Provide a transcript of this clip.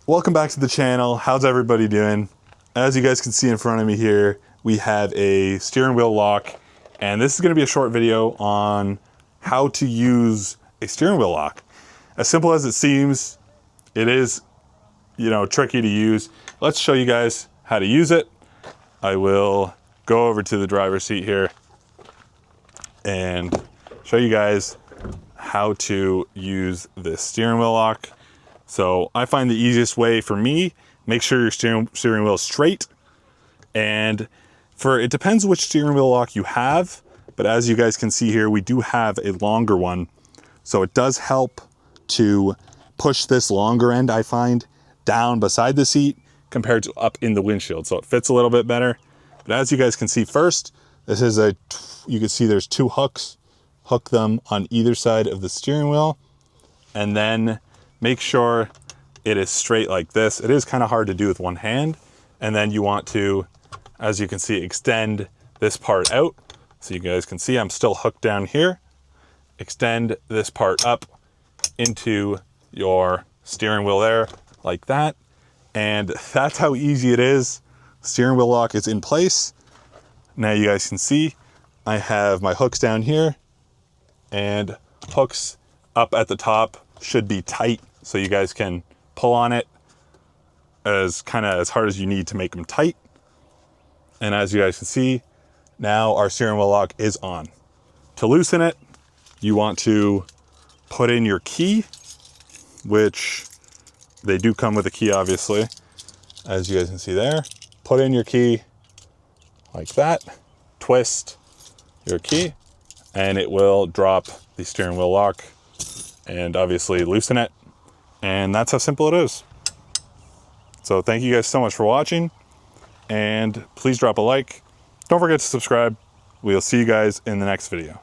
Welcome back to the channel. How's everybody doing? As you guys can see in front of me here, we have a steering wheel lock, and this is going to be a short video on how to use a steering wheel lock. As simple as it seems, it is, tricky to use. Let's show you guys how to use it. I will go over to the driver's seat here and show you guys how to use this steering wheel lock. So I find the easiest way for me, make sure your steering wheel is straight. And it depends which steering wheel lock you have, but as you guys can see here, we do have a longer one. So it does help to push this longer end, I find, down beside the seat compared to up in the windshield. So it fits a little bit better. But as you guys can see first, this is you can see there's two hooks. Hook them on either side of the steering wheel, and then make sure it is straight like this. It is kind of hard to do with one hand. And then you want to, as you can see, extend this part out. So you guys can see I'm still hooked down here. Extend this part up into your steering wheel there, like that. And that's how easy it is. Steering wheel lock is in place. Now you guys can see I have my hooks down here, and hooks up at the top should be tight, so you guys can pull on it as hard as you need to make them tight. And as you guys can see, now our steering wheel lock is on. To loosen it, you want to put in your key, which they do come with a key, obviously. As you guys can see there, put in your key like that, twist your key, and it will drop the steering wheel lock, and obviously loosen it. And that's how simple it is. So thank you guys so much for watching, and please drop a like. Don't forget to subscribe. We'll see you guys in the next video.